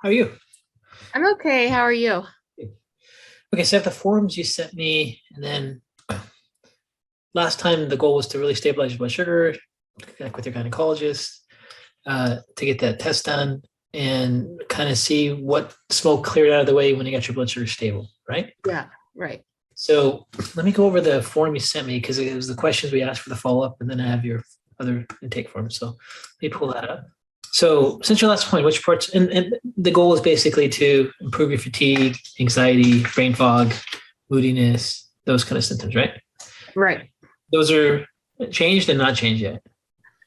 How are you? I'm okay. How are you? Okay, so I have the forms you sent me, and then last time the goal was to really stabilize your blood sugar, connect with your gynecologist, to get that test done, and kind of see what smoke cleared out of the way when you got your blood sugar stable, right? Yeah, right. So let me go over the form you sent me because it was the questions we asked for the follow up, and then I have your other intake form. So let me pull that up. So since your last point, which parts, and the goal is basically to improve your fatigue, anxiety, brain fog, moodiness, those kind of symptoms, right? Right. Those are changed and not changed yet.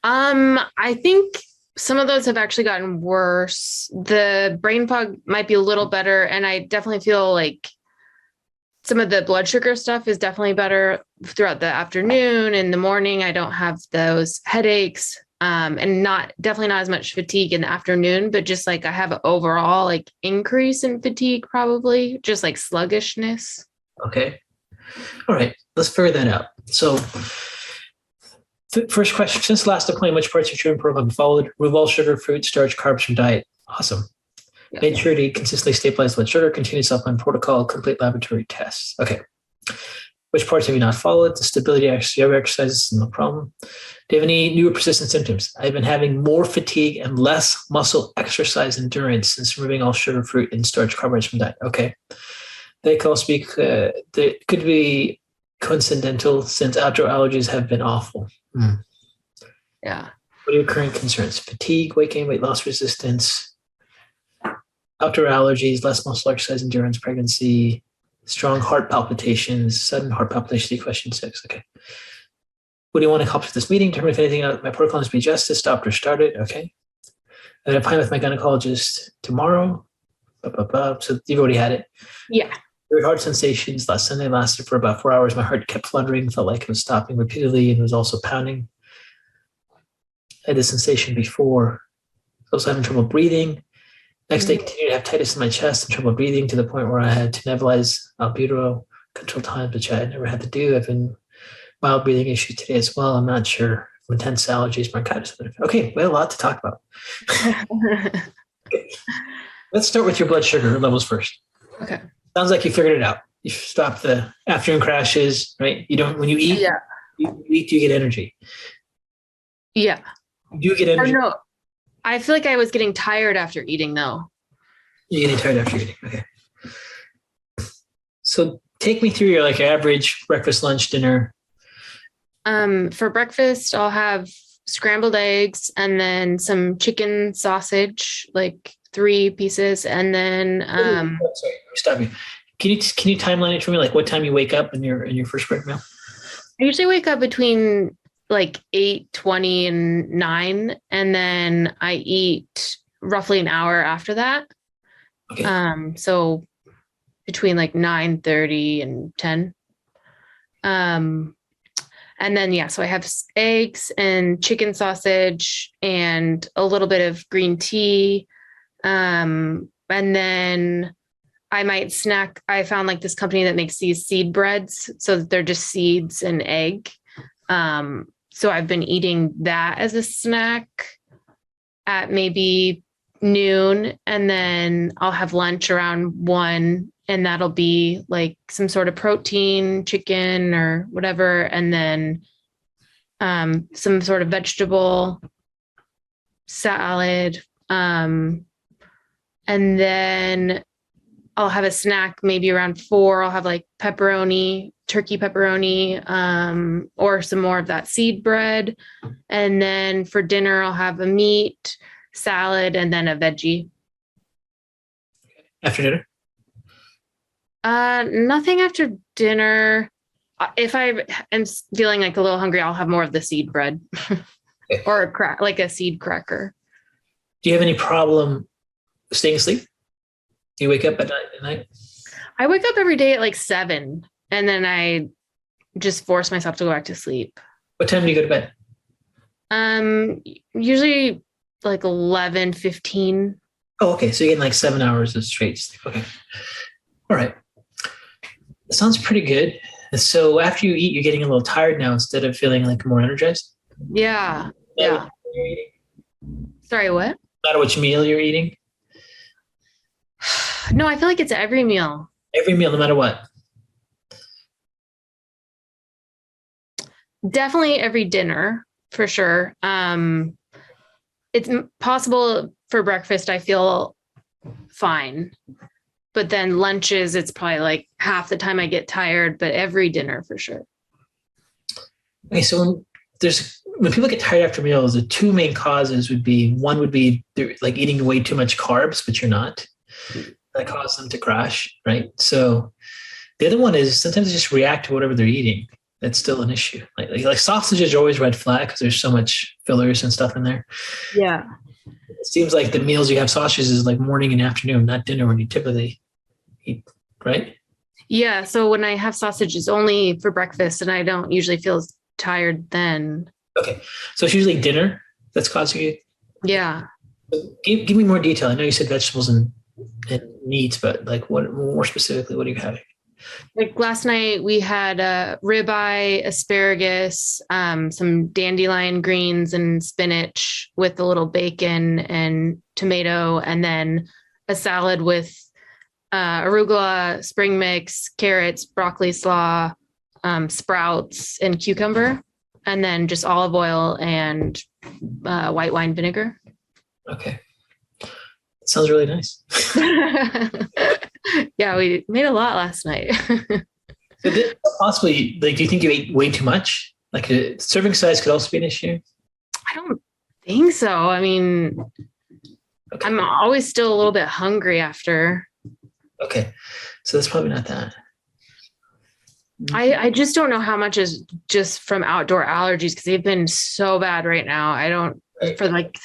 I think some of those have actually gotten worse. The brain fog might be a little better, and I definitely feel like some of the blood sugar stuff is definitely better throughout the afternoon. In the morning, I don't have those headaches. And not definitely not as much fatigue in the afternoon, but just like I have an overall like increase in fatigue, probably just like sluggishness. Okay. All right. Let's figure that out. So first question, since last deployment, which parts of your treatment program have followed? Remove all sugar, fruit, starch, carbs from diet. Awesome. Yeah. Made sure to consistently stabilize blood sugar, continue supplement protocol, complete laboratory tests. Okay. Which parts have you not followed? The stability exercise, your exercises, no problem. Do you have any new or persistent symptoms? I've been having more fatigue and less muscle exercise endurance since removing all sugar, fruit, and starch carbohydrates from diet. Okay. They could also be, they could be coincidental since outdoor allergies have been awful. Yeah. What are your current concerns? Fatigue, weight gain, weight loss resistance, outdoor allergies, less muscle exercise endurance, pregnancy, strong heart palpitations, sudden heart palpitations, question 6. Okay. What do you want to accomplish this meeting? Determine if anything out my protocol needs to be adjusted, stopped, or started. Okay. I have a plan with my gynecologist tomorrow. So you've already had it. Yeah. Weird heart sensations. Last Sunday lasted for about 4 hours. My heart kept fluttering, felt like it was stopping repeatedly, and was also pounding. I had this sensation before. Also having trouble breathing. Next day, continued to have tightness in my chest and trouble breathing to the point where I had to nebulize albuterol control times, which I had never had to do. I've been mild breathing issues today as well. I'm not sure. Intense allergies, bronchitis. Okay, we have a lot to talk about. Okay. Let's start with your blood sugar levels first. Okay. Sounds like you figured it out. You stopped the afternoon crashes, right? You don't, when you eat, Yeah. you eat, you get energy. Yeah. You do get Or energy. no, I feel like I was getting tired after eating though. You're getting tired after eating. Okay. So take me through your like average breakfast, lunch, dinner. For breakfast, I'll have scrambled eggs and then some chicken sausage, like 3 pieces, and then Sorry, stop you. Can you timeline it for me? Like what time you wake up in your first break meal? I usually wake up between like 8:20 and 9, and then I eat roughly an hour after that. Okay. So between like 9:30 and 10. And then yeah, so I have eggs and chicken sausage and a little bit of green tea. And then I might snack. I found like this company that makes these seed breads, so that they're just seeds and egg. So I've been eating that as a snack at maybe noon, and then I'll have lunch around 1, and that'll be like some sort of protein, chicken or whatever, and then some sort of vegetable salad. And then I'll have a snack maybe around 4. I'll have like pepperoni, turkey pepperoni, or some more of that seed bread. And then for dinner, I'll have a meat, salad, and then a veggie. After dinner? Nothing after dinner. If I am feeling like a little hungry, I'll have more of the seed bread Okay. or like a seed cracker. Do you have any problem staying asleep? Do you wake up at night? I wake up every day at like 7, and then I just force myself to go back to sleep. What time do you go to bed? Usually like 11:15. Oh, okay. So you're getting like 7 hours of straight sleep. Okay. All right. That sounds pretty good. So after you eat, you're getting a little tired now instead of feeling like more energized? Yeah. No Yeah. matter what you're eating? Sorry, what? No matter which meal you're eating? No, I feel like it's every meal. Every meal, no matter what. Definitely every dinner for sure. It's possible for breakfast, I feel fine. But then lunches, it's probably like half the time I get tired, but every dinner for sure. Okay, so when people get tired after meals, the two main causes would be one would be like eating way too much carbs, but you're not. That causes them to crash, right? So the other one is sometimes they just react to whatever they're eating. That's still an issue. Like sausages are always red flag because there's so much fillers and stuff in there. Yeah. It seems like the meals you have sausages is like morning and afternoon, not dinner when you typically eat, right? Yeah. So when I have sausage, it's only for breakfast and I don't usually feel as tired then. Okay. So it's usually dinner that's causing you. Yeah. Give me more detail. I know you said vegetables and meats, but like what more specifically, what are you having? Like last night we had ribeye, asparagus, some dandelion greens and spinach with a little bacon and tomato, and then a salad with arugula, spring mix, carrots, broccoli slaw, sprouts, and cucumber, and then just olive oil and white wine vinegar. Okay. That sounds really nice. Yeah, we made a lot last night. So possibly, like, do you think you ate way too much? Like, serving size could also be an issue. I don't think so. I mean, Okay. I'm always still a little bit hungry after. Okay, so that's probably not that. I just don't know how much is just from outdoor allergies because they've been so bad right now. I don't for like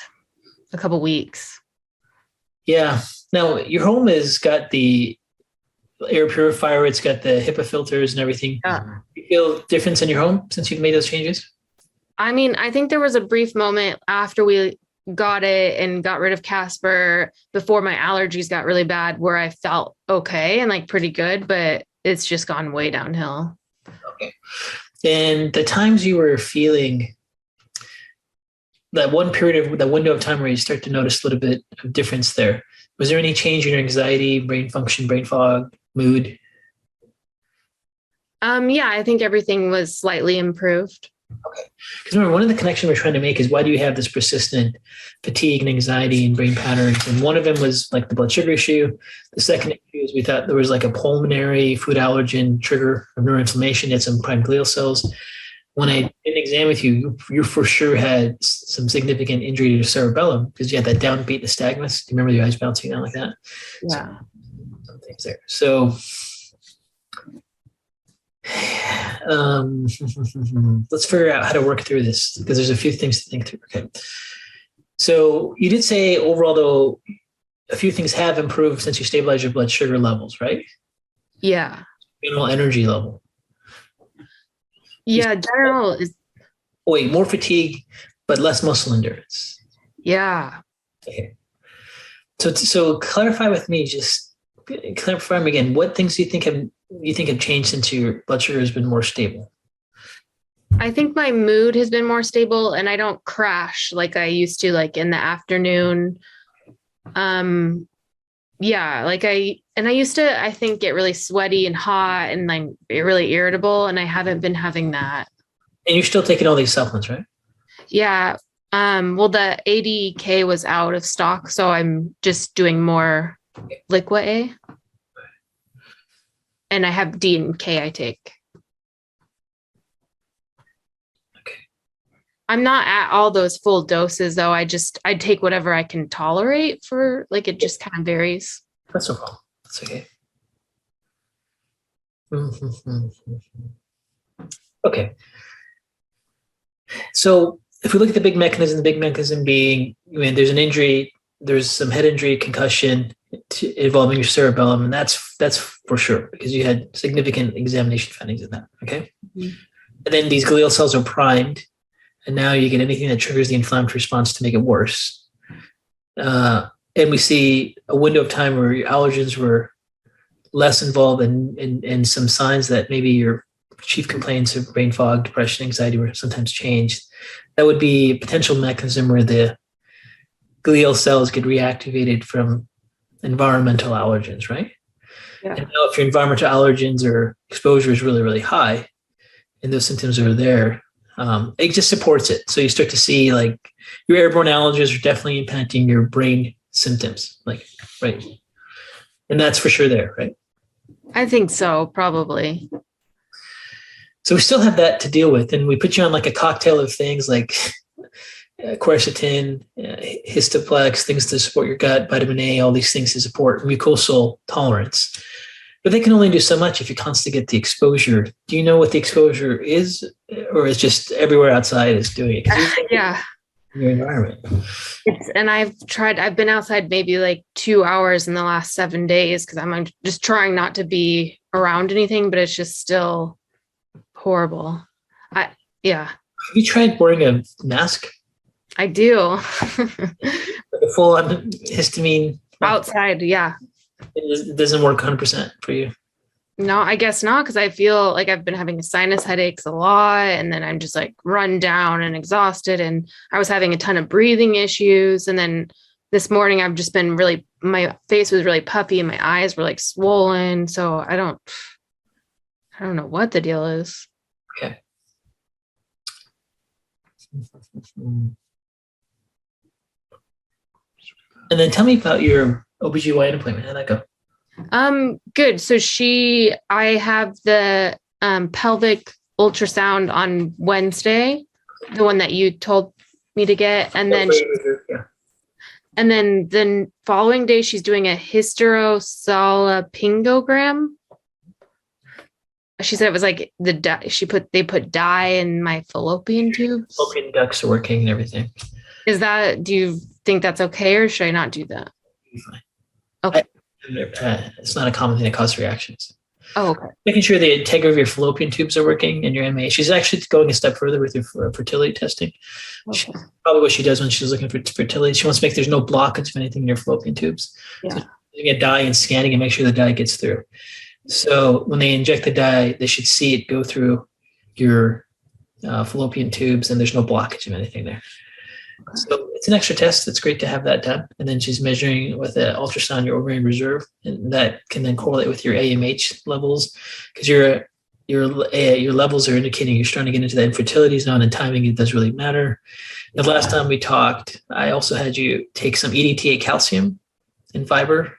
a couple weeks. Yeah. Now your home has got the air purifier. It's got the HIPAA filters and everything. Yeah. You feel difference in your home since you've made those changes? I mean, I think there was a brief moment after we got it and got rid of Casper before my allergies got really bad where I felt okay and like pretty good, but it's just gone way downhill. Okay. And the times you were feeling that one period of that window of time where you start to notice a little bit of difference there, was there any change in your anxiety, brain function, brain fog, mood? Yeah, I think everything was slightly improved. Okay. Because remember, one of the connections we're trying to make is why do you have this persistent fatigue and anxiety and brain patterns? And one of them was like the blood sugar issue. The second issue is we thought there was like a pulmonary food allergen trigger of neuroinflammation. You had some prime glial cells. When I did an exam with you, you for sure had some significant injury to your cerebellum because you had that downbeat nystagmus. Do you remember your eyes bouncing down like that? Yeah. Some things there. So let's figure out how to work through this because there's a few things to think through. Okay. So you did say overall, though, a few things have improved since you stabilized your blood sugar levels, right? Yeah. General energy level. Yeah. General is. Wait, more fatigue, but less muscle endurance. Yeah. Okay. So clarify with me, just clarify me again. What things do you think have changed since your blood sugar has been more stable? I think my mood has been more stable and I don't crash like I used to, like in the afternoon. Yeah, like I used to, I think, get really sweaty and hot and like really irritable, and I haven't been having that. And you're still taking all these supplements, right? Yeah. Well, the ADK was out of stock, so I'm just doing more Liqua A. And I have D and K I take. Okay. I'm not at all those full doses though. I take whatever I can tolerate for like it just kind of varies. That's no problem. That's okay. Okay. So if we look at the big mechanism being, I mean, there's an injury, there's some head injury, concussion involving your cerebellum, and that's for sure because you had significant examination findings in that. Okay. Mm-hmm. And then these glial cells are primed, and now you get anything that triggers the inflammatory response to make it worse. And we see a window of time where your allergens were less involved and some signs that maybe your chief complaints of brain fog, depression, anxiety were sometimes changed. That would be a potential mechanism where the glial cells get reactivated from environmental allergens, right? Yeah. And now if your environmental allergens or exposure is really, really high and those symptoms are there, it just supports it. So you start to see like your airborne allergies are definitely impacting your brain symptoms, like, right. And that's for sure there, right? I think so, probably. So we still have that to deal with. And we put you on like a cocktail of things like quercetin, histoplex, things to support your gut, vitamin A, all these things to support mucosal tolerance. But they can only do so much if you constantly get the exposure. Do you know what the exposure is, or is just everywhere outside is doing it? Yeah. In your environment. And I've been outside maybe like 2 hours in the last 7 days because I'm just trying not to be around anything, but it's just still horrible. Yeah. Have you tried wearing a mask? I do. Like a full on histamine? Outside, yeah. It doesn't work 100% for you. No, I guess not, because I feel like I've been having sinus headaches a lot, and then I'm just like run down and exhausted, and I was having a ton of breathing issues, and then this morning I've just been my face was really puffy and my eyes were like swollen, so I don't know what the deal is. Okay. And then tell me about your OBGYN appointment. How'd that go? Good. So I have the pelvic ultrasound on Wednesday, the one that you told me to get, and then the following day she's doing a hysterosalpingogram. She said it was like they put dye in my fallopian tubes. Fallopian ducts are working and everything. Do you think that's okay, or should I not do that? Fine. Okay. It's not a common thing that causes reactions. Oh, okay. Making sure the integrity of your fallopian tubes are working and your MA. She's actually going a step further with your fertility testing. Okay. Probably what she does when she's looking for fertility. She wants to make there's no blockage of anything in your fallopian tubes. Yeah. So using a dye and scanning and make sure the dye gets through. So when they inject the dye, they should see it go through your fallopian tubes and there's no blockage of anything there. Okay. So it's an extra test. It's great to have that done. And then she's measuring with an ultrasound your ovarian reserve, and that can then correlate with your AMH levels, because your levels are indicating you're starting to get into that infertility zone, and timing, it does really matter. The last time we talked, I also had you take some EDTA calcium and fiber.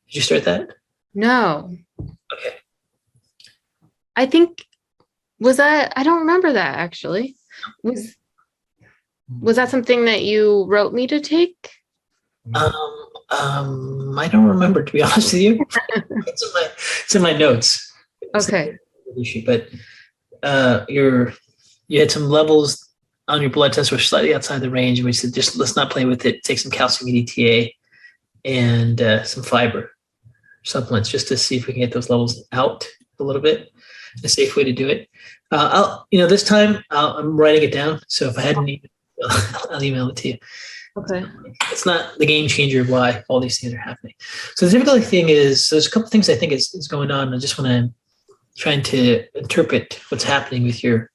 Did you start that? No. Okay. I think I don't remember that actually. Was that something that you wrote me to take? I don't remember, to be honest with you. It's in my notes. Okay. But you had some levels on your blood test were slightly outside the range, and we said just let's not play with it. Take some calcium EDTA and some fiber supplements just to see if we can get those levels out a little bit. A safe way to do it. This time I'm writing it down. So if I hadn't emailed, I'll email it to you. Okay. It's not the game changer of why all these things are happening. So the difficult thing is, there's a couple things I think is going on. I just want to trying to interpret what's happening with your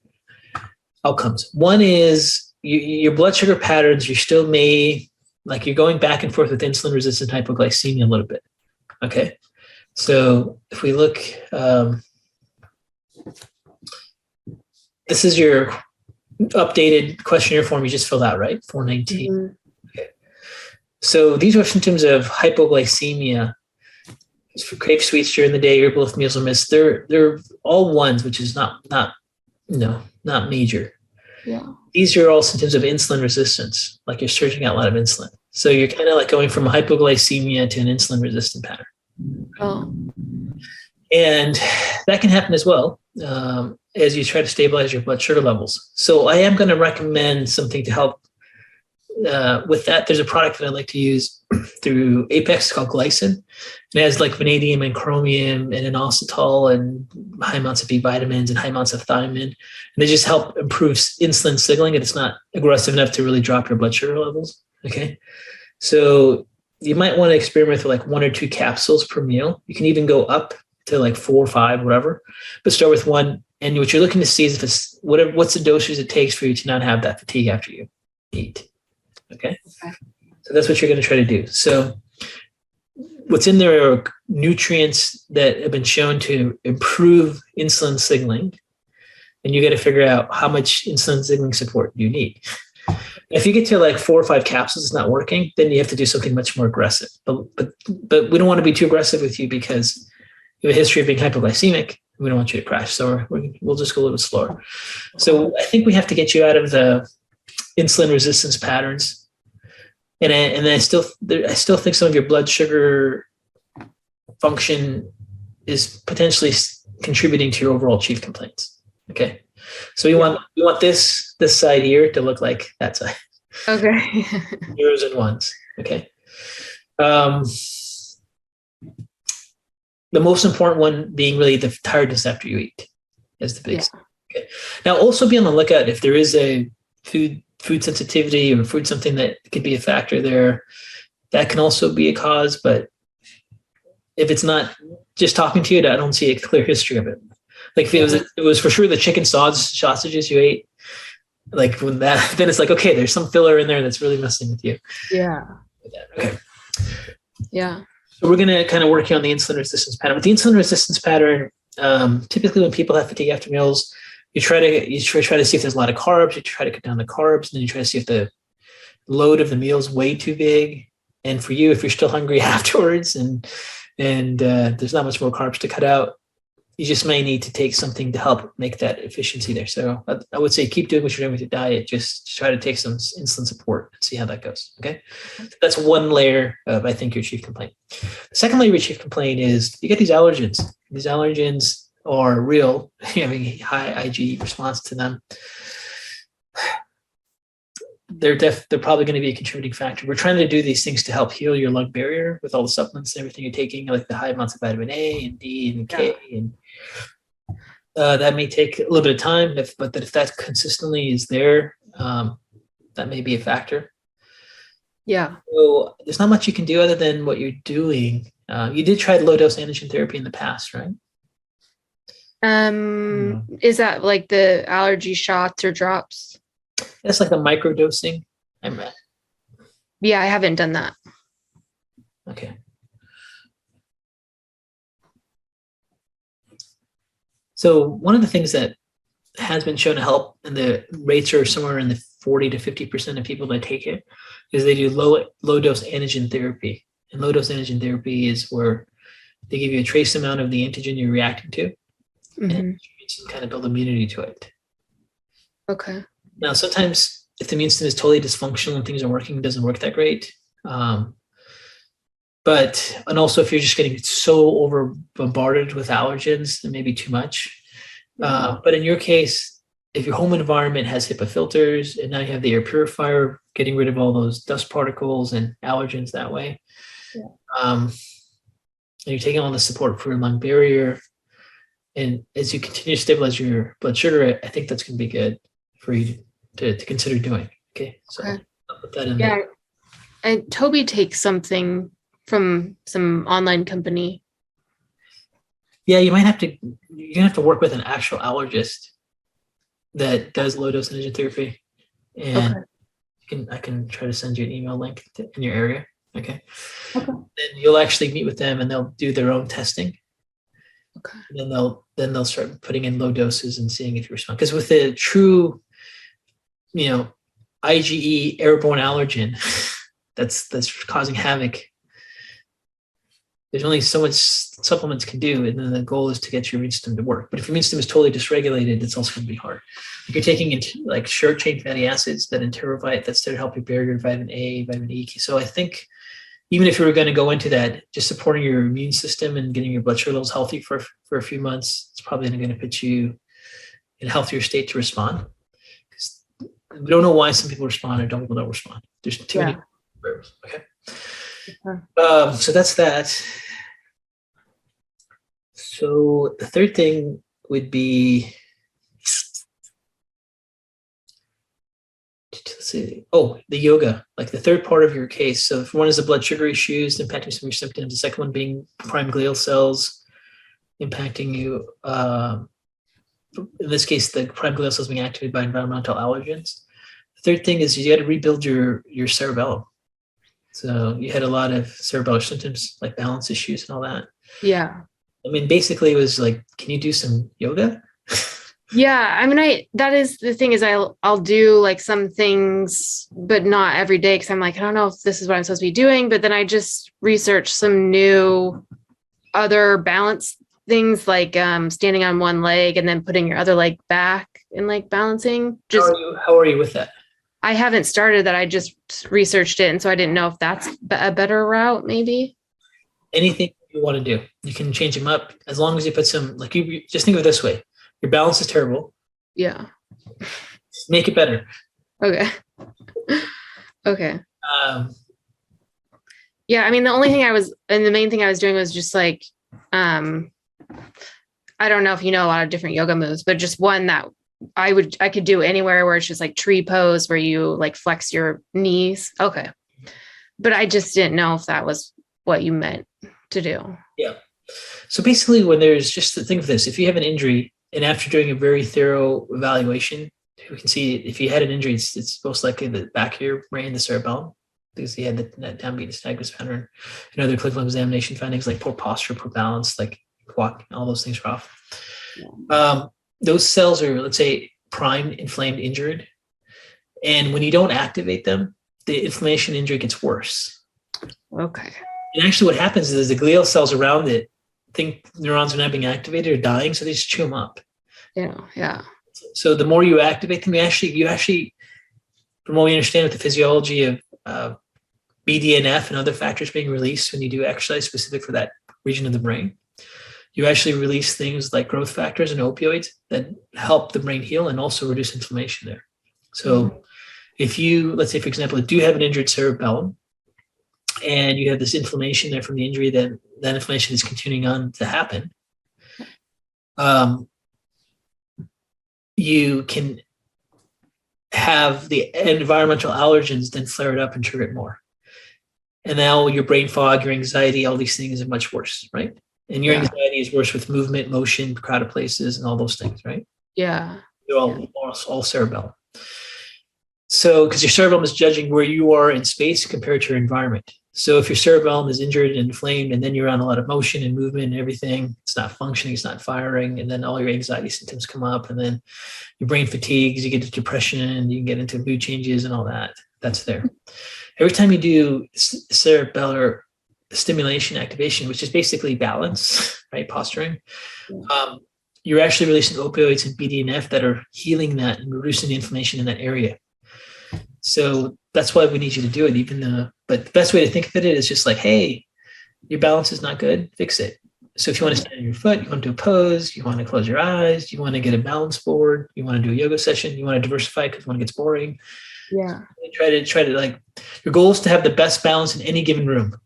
outcomes. One is your blood sugar patterns. You still you're going back and forth with insulin resistant hypoglycemia a little bit. Okay. So if we look, this is your updated questionnaire form you just filled out, right? 419. Mm-hmm. Okay. So these are symptoms of hypoglycemia. For crave sweets during the day, irritable with meals or miss. They're all ones, which is not major. Yeah. These are all symptoms of insulin resistance, like you're surging out a lot of insulin. So you're kind of like going from hypoglycemia to an insulin resistant pattern. Oh. And that can happen as well as you try to stabilize your blood sugar levels. So I am going to recommend something to help with that. There's a product that I like to use through Apex called Glycin. It has like vanadium and chromium and inositol and high amounts of B vitamins and high amounts of thiamine. And they just help improve insulin signaling, and it's not aggressive enough to really drop your blood sugar levels. Okay. So you might want to experiment with like 1 or 2 capsules per meal. You can even go up to like 4 or 5, whatever, but start with 1. And what you're looking to see is if it's what's the dosage it takes for you to not have that fatigue after you eat. Okay. So that's what you're going to try to do. So what's in there are nutrients that have been shown to improve insulin signaling, and you got to figure out how much insulin signaling support you need. If you get to like 4 or 5 capsules, it's not working, then you have to do something much more aggressive. But we don't want to be too aggressive with you because you have a history of being hypoglycemic. We don't want you to crash, so we'll just go a little bit slower. So I think we have to get you out of the insulin resistance patterns, and I still think some of your blood sugar function is potentially contributing to your overall chief complaints. Okay, so we want this side here to look like that side. Okay. Zeros and ones. Okay. The most important one being really the tiredness after you eat is the biggest. Yeah. Okay. Now also be on the lookout if there is a food sensitivity or food something that could be a factor there. That can also be a cause, but if it's not, just talking to you, I don't see a clear history of it. Like if it was for sure the chicken sausages you ate, like when that, then it's like, okay, there's some filler in there that's really messing with you. Yeah. Okay. Yeah. So we're going to kind of work on the insulin resistance pattern. With the insulin resistance pattern, typically when people have fatigue after meals, you try to see if there's a lot of carbs. You try to cut down the carbs, and then you try to see if the load of the meal is way too big. And for you, if you're still hungry afterwards, and there's not much more carbs to cut out, you just may need to take something to help make that efficiency there. So I would say keep doing what you're doing with your diet. Just try to take some insulin support and see how that goes. Okay. That's one layer of, I think, your chief complaint. The second layer of your chief complaint is you get these allergens. These allergens are real. You're having high IgE response to them. They're probably going to be a contributing factor. We're trying to do these things to help heal your lung barrier with all the supplements and everything you're taking, like the high amounts of vitamin A and D and K. And that may take a little bit of time, but if that consistently is there, that may be a factor. Yeah. So there's not much you can do other than what you're doing. You did try low dose antigen therapy in the past, right? Is that like the allergy shots or drops? That's like a micro dosing. Yeah, I haven't done that. Okay. So one of the things that has been shown to help, and the rates are somewhere in the 40 to 50% of people that take it, is they do low dose antigen therapy. And low dose antigen therapy is where they give you a trace amount of the antigen you're reacting to, and you kind of build immunity to it. Okay. Now, sometimes if the immune system is totally dysfunctional and things are working, it doesn't work that great. And also if you're just getting so over bombarded with allergens, then maybe too much. But in your case, if your home environment has HEPA filters and now you have the air purifier, getting rid of all those dust particles and allergens that way, and you're taking all the support for your lung barrier, and as you continue to stabilize your blood sugar, I think that's going to be good for you to consider doing. Okay. So I'll put that in there. And Toby takes something from some online company. Yeah, you're gonna have to work with an actual allergist that does low dose antigen therapy. And I can try to send you an email link in your area. Okay. Then you'll actually meet with them and they'll do their own testing. Okay. And then they'll start putting in low doses and seeing if you respond. Because with the true, IgE airborne allergen that's causing havoc, there's only so much supplements can do, and then the goal is to get your immune system to work. But if your immune system is totally dysregulated, it's also going to be hard. If you're taking like short chain fatty acids that enterovite, that's there to help your barrier, vitamin A, vitamin E. So I think even if you were going to go into that, just supporting your immune system and getting your blood sugar levels healthy for a few months, it's probably going to put you in a healthier state to respond. Because we don't know why some people respond and people don't respond. There's too many variables. Okay. So that's that. So the third thing would be, let's see, the yoga, like the third part of your case. So if one is the blood sugar issues impacting some of your symptoms, the second one being prime glial cells impacting you. In this case, the prime glial cells being activated by environmental allergens. The third thing is you got to rebuild your cerebellum. So you had a lot of cerebellar symptoms like balance issues and all that. Yeah. I mean, basically it was like, can you do some yoga? Yeah, I mean, that is the thing is I'll do like some things, but not every day because I'm like, I don't know if this is what I'm supposed to be doing. But then I just research some new other balance things like standing on one leg and then putting your other leg back and like balancing. Just How are you with that? I haven't started that. I just researched it, and so I didn't know if that's a better route, maybe. Anything you want to do, you can change them up as long as you put some, like you just think of it this way. Your balance is terrible. Yeah. Make it better. Okay. Okay. Um, Yeah, I mean, the main thing I was doing was just like, um, I don't know if you know a lot of different yoga moves, but just one that I could do anywhere where it's just like tree pose where you like flex your knees. Okay. But I just didn't know if that was what you meant to do. yeah. So basically, when there's just the thing of this, if you have an injury and after doing a very thorough evaluation, we can see if you had an injury, it's most likely the back of your brain, the cerebellum, because you had that downbeat nystagmus pattern and other clinical examination findings like poor posture, poor balance, like walking, all those things are off. Those cells are, let's say, primed, inflamed, injured. And when you don't activate them, the inflammation injury gets worse. Okay. And actually what happens is the glial cells around it think neurons are not being activated or dying, so they just chew them up. Yeah. Yeah. So the more you activate them, you actually, from what we understand with the physiology of BDNF and other factors being released when you do exercise specific for that region of the brain, you actually release things like growth factors and opioids that help the brain heal and also reduce inflammation there. So if you, let's say, for example, do have an injured cerebellum and you have this inflammation there from the injury, then that inflammation is continuing on to happen. You can have the environmental allergens then flare it up and trigger it more. And now your brain fog, your anxiety, all these things are much worse, right? And your anxiety is worse with movement, motion, crowded places, and all those things, right? Yeah. They're all cerebellum. So, because your cerebellum is judging where you are in space compared to your environment. So, if your cerebellum is injured and inflamed, and then you're on a lot of motion and movement and everything, it's not functioning, it's not firing, and then all your anxiety symptoms come up, and then your brain fatigues, you get into depression, you can get into mood changes and all that. That's there. Every time you do cerebellar stimulation activation, which is basically balance, right, posturing, you're actually releasing opioids and BDNF that are healing that and reducing the inflammation in that area. So that's why we need you to do it, but the best way to think of it is just like, hey, your balance is not good, fix it. So if you want to stand on your foot, you want to do a pose, you want to close your eyes, you want to get a balance board, you want to do a yoga session, you want to diversify because when it gets boring. Yeah. Try to like, your goal is to have the best balance in any given room.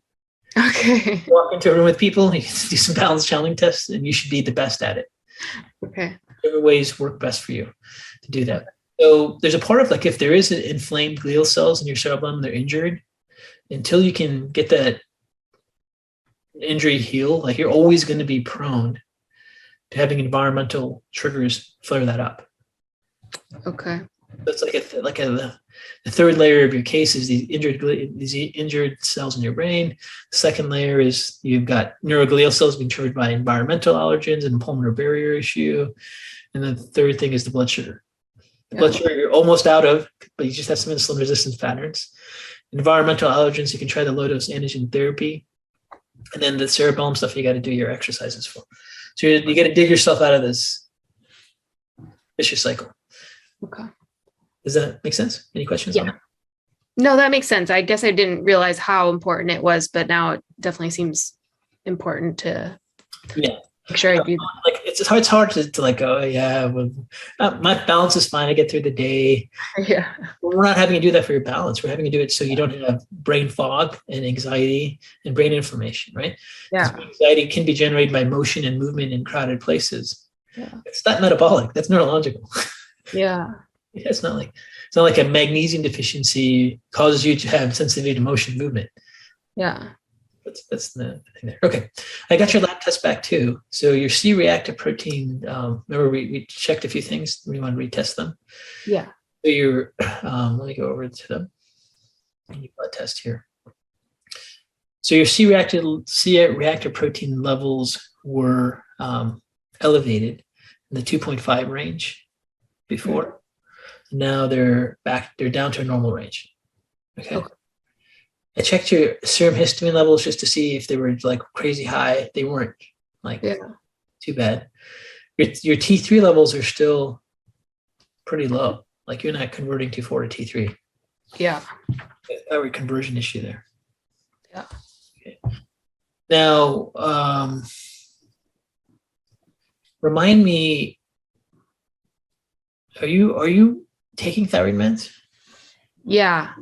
Okay. Walk into a room with people, you do some balance challenging tests, and you should be the best at it. Okay. Whichever ways work best for you to do that. So there's a part of like, if there is an inflamed glial cells in your cerebellum, they're injured, until you can get that injury healed, like you're always going to be prone to having environmental triggers flare that up. Okay. That's like the third layer of your case is these injured cells in your brain. The second layer is you've got neuroglial cells being triggered by environmental allergens and pulmonary barrier issue. And the third thing is the blood sugar. The blood sugar you're almost out of, but you just have some insulin resistance patterns. Environmental allergens, you can try the low dose antigen therapy. And then the cerebellum stuff you got to do your exercises for. So you got to dig yourself out of this vicious cycle. Okay. Does that make sense? Any questions on that? No, that makes sense. I guess I didn't realize how important it was, but now it definitely seems important to make sure I do. Like it's hard to like, oh yeah, well, my balance is fine. I get through the day. Yeah. We're not having to do that for your balance. We're having to do it so you don't have brain fog and anxiety and brain inflammation, right? Yeah. Anxiety can be generated by motion and movement in crowded places. Yeah. It's not metabolic. That's neurological. Yeah. It's not like a magnesium deficiency causes you to have sensitivity to motion movement. Yeah. That's the thing there. Okay. I got your lab test back too. So your C-reactive protein, remember we checked a few things. We want to retest them. Yeah. So let me go over to them. Blood test here. So your C-reactive protein levels were elevated in the 2.5 range before. Now they're down to a normal range. Okay. I checked your serum histamine levels just to see if they were like crazy high. They weren't too bad. Your T3 levels are still pretty low. Like you're not converting T4 to T3. Yeah. Thyroid conversion issue there. Yeah. Okay. Now, remind me, are you taking thyroid meds? Yeah.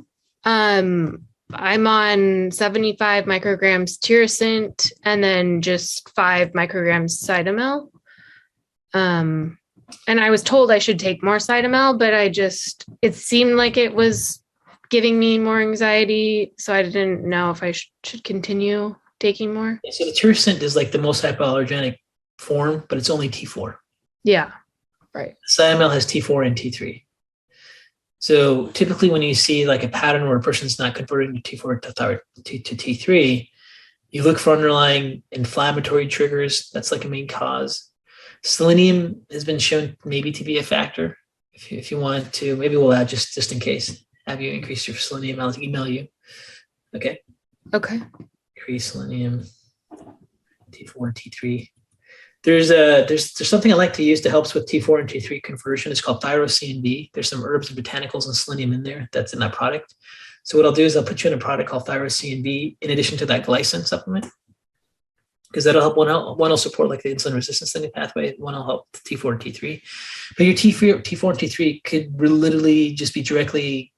I'm on 75 micrograms Tirosint and then just 5 micrograms Cytomel. And I was told I should take more Cytomel, but it seemed like it was giving me more anxiety. So I didn't know if I should continue taking more. So the Tirosint is like the most hypoallergenic form, but it's only T4. Yeah. Right. Cytomel has T4 and T3. So typically when you see like a pattern where a person's not converting to T4 to thyroid to T3, you look for underlying inflammatory triggers. That's like a main cause. Selenium has been shown maybe to be a factor. If you want to, maybe we'll add just in case, have you increase your selenium. I'll email you. Okay. Okay. Increase selenium, T4 and T3. There's something I like to use that helps with T4 and T3 conversion. It's called ThyroCNB. There's some herbs and botanicals and selenium in there. That's in that product. So what I'll do is I'll put you in a product called ThyroCNB in addition to that glycine supplement, because that'll help. One will support like the insulin resistance pathway. One will help T4 and T3. But your T4 and T3 could literally just be directly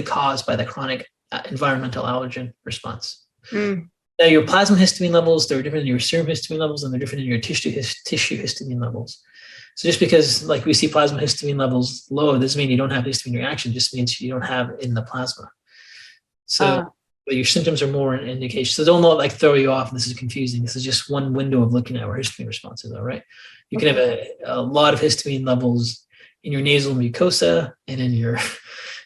caused by the chronic environmental allergen response. Now, your plasma histamine levels, they're different than your serum histamine levels, and they're different than your tissue histamine levels. So just because like we see plasma histamine levels low, doesn't mean you don't have histamine reaction, just means you don't have it in the plasma. So but your symptoms are more an indication. So don't let like throw you off. This is confusing. This is just one window of looking at where histamine responses are, right? You can have a lot of histamine levels in your nasal mucosa and in your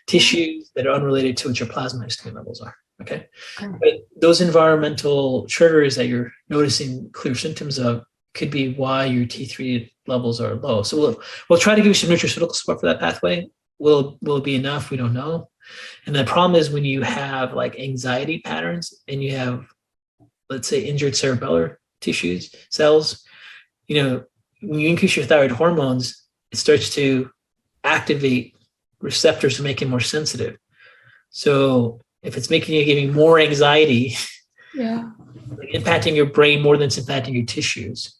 tissues that are unrelated to what your plasma histamine levels are. Okay. But those environmental triggers that you're noticing clear symptoms of could be why your T3 levels are low. So we'll try to give you some nutraceutical support for that pathway. Will it be enough? We don't know. And the problem is when you have like anxiety patterns and you have, let's say, injured cerebellar cells, when you increase your thyroid hormones, it starts to activate receptors to make it more sensitive. So if it's giving more anxiety, impacting your brain more than it's impacting your tissues,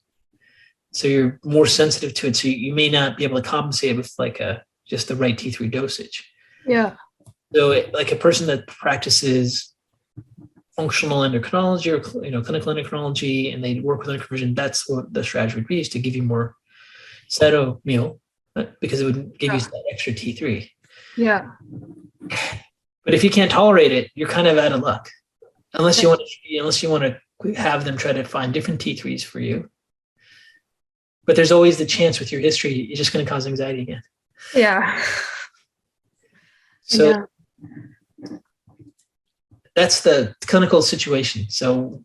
so you're more sensitive to it. So you may not be able to compensate with like just the right T3 dosage. Yeah. So like a person that practices functional endocrinology or clinical endocrinology, and they work with endocrinology, that's what the strategy would be, is to give you more Cytomel, because it would give you that extra T3. Yeah. But if you can't tolerate it, you're kind of out of luck, unless you want to have them try to find different T3s for you. But there's always the chance with your history, it's just going to cause anxiety again. Yeah. So that's the clinical situation. So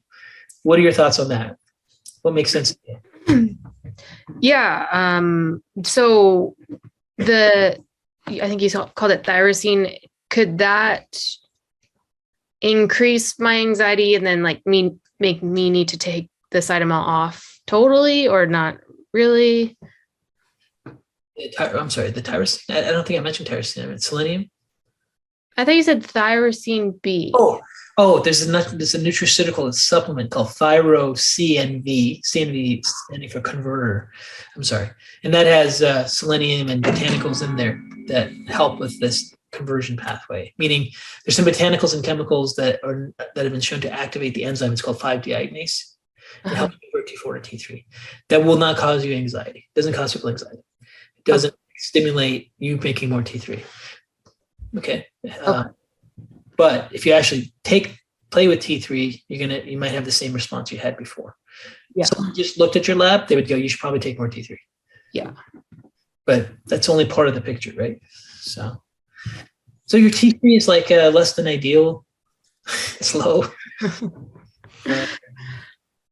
what are your thoughts on that? What makes sense to you? Yeah. So I think you called it tyrosine. Could that increase my anxiety and then make me need to take the Cytomel off totally, or not really? I'm sorry, the tyrosine. I don't think I mentioned tyrosine. I meant selenium. I thought you said tyrosine B. Oh, there's a nutraceutical supplement called ThyroCNV. CNV standing for converter. I'm sorry, and that has selenium and botanicals in there that help with this conversion pathway. Meaning, there's some botanicals and chemicals that have been shown to activate the enzyme. It's called 5-deiodinase. It helps convert T4 to T3. That will not cause you anxiety. It doesn't cause people anxiety. It doesn't stimulate you making more T3. Okay. But if you actually play with T3, you might have the same response you had before. Yeah. Someone just looked at your lab, they would go, you should probably take more T3. Yeah. But that's only part of the picture, right? So your T3 is like less than ideal. It's low.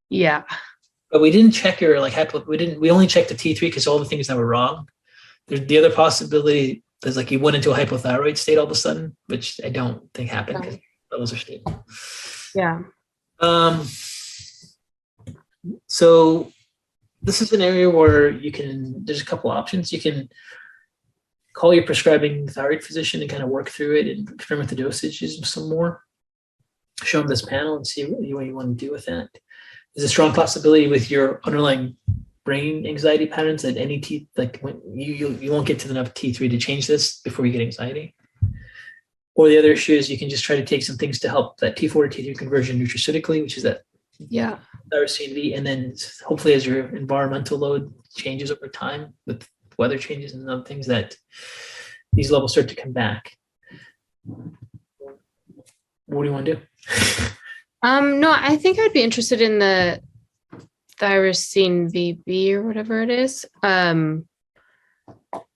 Yeah. But we didn't check your we only checked the T3 because all the things that were wrong. There's the other possibility is like you went into a hypothyroid state all of a sudden, which I don't think happened because levels are stable. Yeah. So this is an area where there's a couple options. You can call your prescribing thyroid physician and kind of work through it and experiment with the dosages some more. Show them this panel and see what you want to do with that. There's a strong possibility with your underlying brain anxiety patterns that you won't get to enough T3 to change this before you get anxiety. Or the other issue is you can just try to take some things to help that T4 to T3 conversion nutraceutically, which is that tyrosine V, and then hopefully as your environmental load changes over time with weather changes and other things, that these levels start to come back. What do you want to do? No, I think I'd be interested in the tyrosine VB or whatever it is. But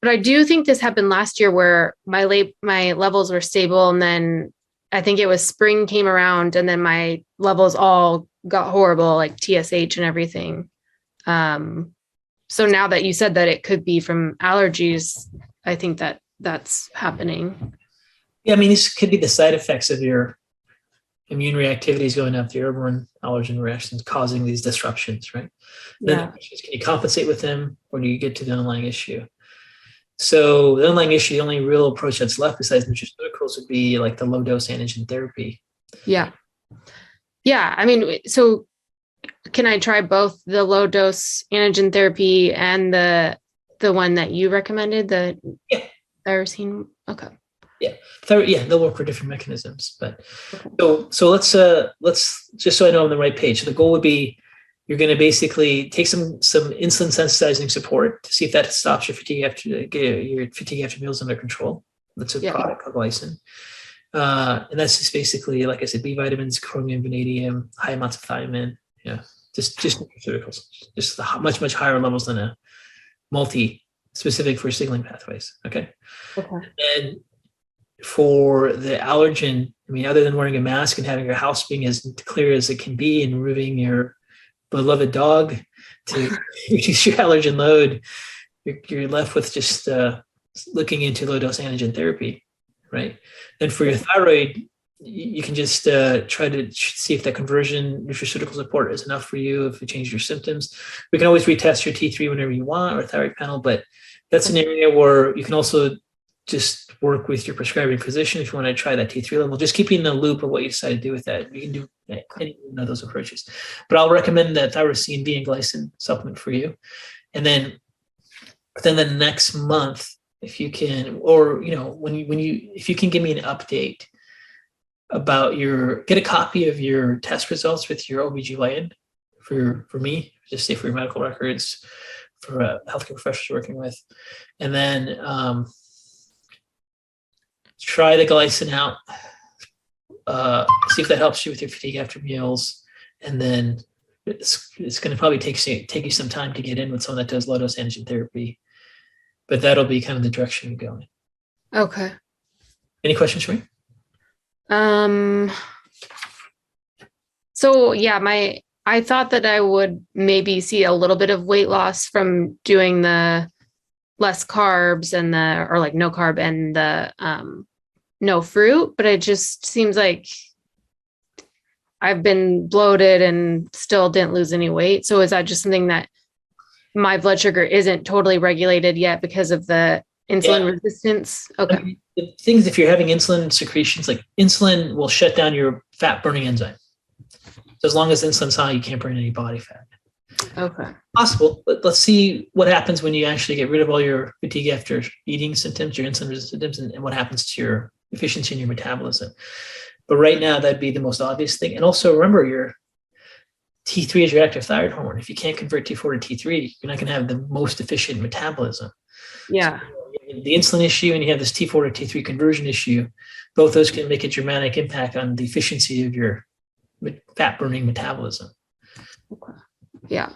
I do think this happened last year where my levels were stable, and then I think it was spring came around, and then my levels all got horrible, like TSH and everything. So now that you said that it could be from allergies, I think that's happening. Yeah, I mean, this could be the side effects of your immune reactivities going up, the airborne allergen reactions causing these disruptions, right? Then the question is, can you compensate with them, or do you get to the underlying issue? So the underlying issue, the only real approach that's left besides nutraceuticals would be like the low dose antigen therapy. Yeah. I mean, so can I try both the low dose antigen therapy and the one that you recommended, the tyrosine? Okay. Yeah, they'll work for different mechanisms. But so let's just so I know I'm on the right page. So the goal would be you're going to basically take some insulin sensitizing support to see if that stops your fatigue after meals under control. That's a product called glycine. And that's just basically, like I said, B vitamins, chromium, vanadium, high amounts of thiamine. Yeah, just nutraceuticals, just much higher levels than a multi specific for signaling pathways. Okay. And for the allergen, I mean, other than wearing a mask and having your house being as clear as it can be and removing your beloved dog to reduce your allergen load, you're left with just looking into low dose antigen therapy, right? Then for your thyroid, you can just try to see if that conversion nutraceutical support is enough for you, if it changes your symptoms. We can always retest your T3 whenever you want, or thyroid panel, but that's an area where you can also just work with your prescribing physician if you want to try that T3 level, just keeping in the loop of what you decide to do with that. You can do any one of those approaches, but I'll recommend that tyrosine V and glycine supplement for you. And then within the next month, if you can, or if you can give me an update about get a copy of your test results with your OBGYN for me, just say for your medical records, for healthcare professionals you're working with, and then try the glycine out, see if that helps you with your fatigue after meals, and then it's going to probably take you some time to get in with someone that does low dose antigen therapy, but that'll be kind of the direction you're going. Okay. Any questions for me? So yeah, I thought that I would maybe see a little bit of weight loss from doing the less carbs and or like no carb and the no fruit, but it just seems like I've been bloated and still didn't lose any weight. So is that just something that my blood sugar isn't totally regulated yet because of the insulin resistance? Okay. I mean, the things, if you're having insulin secretions, like insulin will shut down your fat burning enzyme. So as long as insulin's high, you can't burn any body fat. Okay. Possible, but let's see what happens when you actually get rid of all your fatigue after eating symptoms, your insulin resistant symptoms, and what happens to your efficiency in your metabolism. But right now, that'd be the most obvious thing. And also remember, your T3 is your active thyroid hormone. If you can't convert T4 to T3, you're not going to have the most efficient metabolism. Yeah. So the insulin issue and you have this T4 to T3 conversion issue, both those can make a dramatic impact on the efficiency of your fat burning metabolism. Okay. Yeah.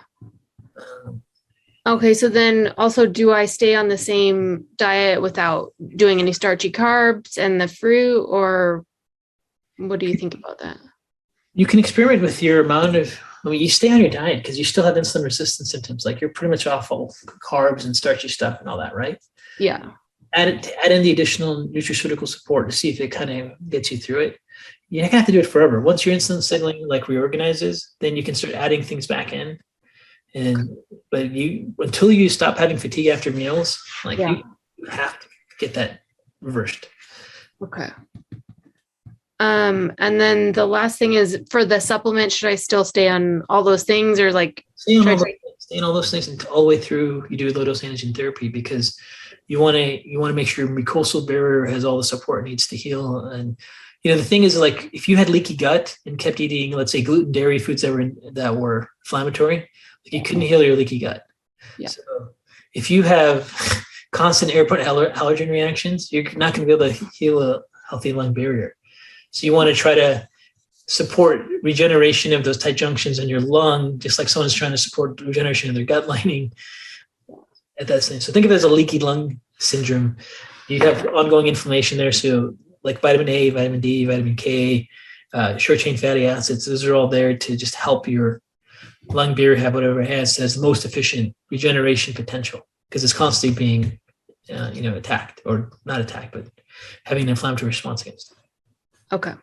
Okay. So then also, do I stay on the same diet without doing any starchy carbs and the fruit, or? What do you think about that? You can experiment with your amount of, I mean, you stay on your diet because you still have insulin resistance symptoms. Like you're pretty much off all carbs and starchy stuff and all that, right? Yeah. Add in the additional nutraceutical support to see if it kind of gets you through it. You're not gonna have to do it forever. Once your insulin signaling like reorganizes, then you can start adding things back in. But you until you stop having fatigue after meals, like Yeah. you have to get that reversed. Okay. And then the last thing is for the supplement, should I still stay on all those things or like Stay on all those things until all the way through you do low dose antigen therapy because you want to make sure your mucosal barrier has all the support it needs to heal. And the thing is, like, if you had leaky gut and kept eating, let's say, gluten, dairy foods that were inflammatory, like, you couldn't heal your leaky gut. Yeah. So if you have constant airborne allergen reactions, you're not going to be able to heal a healthy lung barrier. So you want to try to support regeneration of those tight junctions in your lung, just like someone's trying to support regeneration of their gut lining at that same. So think of it as a leaky lung syndrome. You have ongoing inflammation there. So like vitamin A, vitamin D, vitamin K, short chain fatty acids, those are all there to just help your lung barrier have whatever it has the most efficient regeneration potential because it's constantly being, attacked or not attacked, but having an inflammatory response against it. Okay.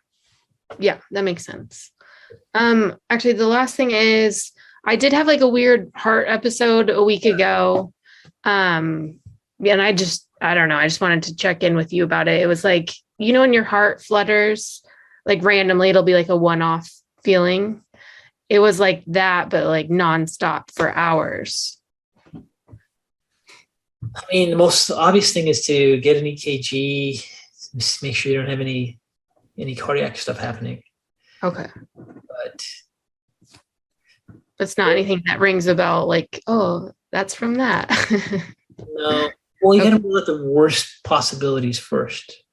Yeah, that makes sense. Actually, the last thing is I did have like a weird heart episode a week ago. And I don't know. I just wanted to check in with you about it. It was like, when your heart flutters, like randomly, it'll be like a one-off feeling. It was like that, but like nonstop for hours. I mean, the most obvious thing is to get an EKG, just make sure you don't have any cardiac stuff happening. Okay. But it's not anything that rings a bell like, oh, that's from that. No. Well, you got to rule out the worst possibilities first.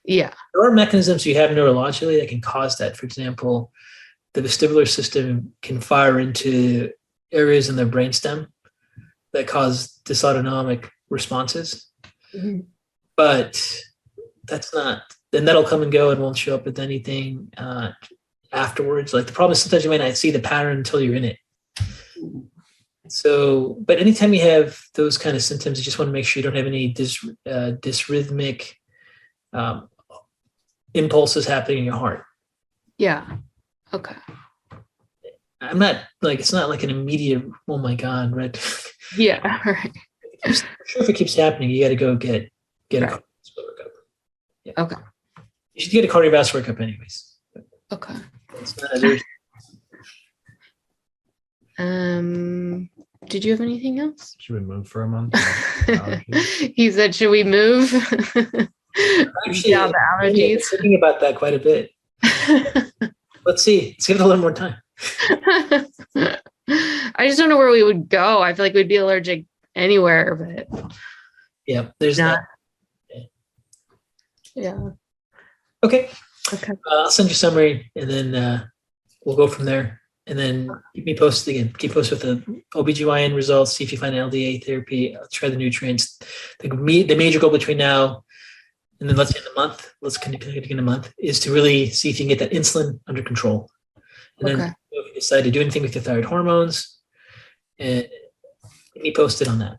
Yeah. There are mechanisms you have neurologically that can cause that. For example, the vestibular system can fire into areas in the brainstem that cause dysautonomic responses. Mm-hmm. But that's not, then that'll come and go and won't show up with anything afterwards. Like the problem is sometimes you might not see the pattern until you're in it. So, but anytime you have those kind of symptoms, you just want to make sure you don't have any dysrhythmic impulses happening in your heart. Yeah. Okay. I'm not like, it's not like an immediate, oh my God, right? Yeah. Right. For sure, if it keeps happening, you got to go get right. A cardiovascular workup. Yeah. Okay. You should get a cardiovascular workup anyways. Okay. It's not as urgent. Did you have anything else? Should we move for a month? He said, should we move? Actually, yeah, the allergies. I'm thinking about that quite a bit. Let's see. Let's give it a little more time. I just don't know where we would go. I feel like we'd be allergic anywhere, but yeah, there's not. Yeah. Okay. Okay. I'll send you a summary and then we'll go from there. And then keep me posted again. Keep posted with the OBGYN results. See if you find LDA therapy. I'll try the nutrients. The major goal between now and then let's say in a month, let's continue in a month, is to really see if you can get that insulin under control. And then if you decide to do anything with your thyroid hormones, and keep me posted on that.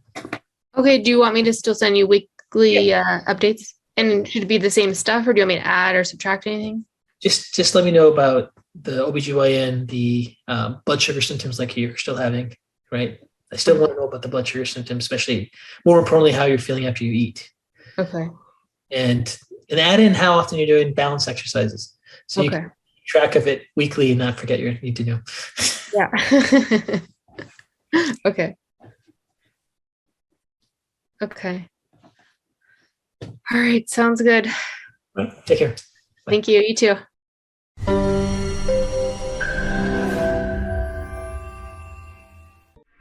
Okay. Do you want me to still send you weekly updates? And should it be the same stuff, or do you want me to add or subtract anything? Just let me know about the OBGYN, the blood sugar symptoms like you're still having, right? I still want to know about the blood sugar symptoms, especially more importantly, how you're feeling after you eat. Okay. And add in how often you're doing balance exercises. So you can keep track of it weekly and not forget you need to do. Yeah. Okay. Okay. All right. Sounds good. Right. Take care. Bye. Thank you. You too.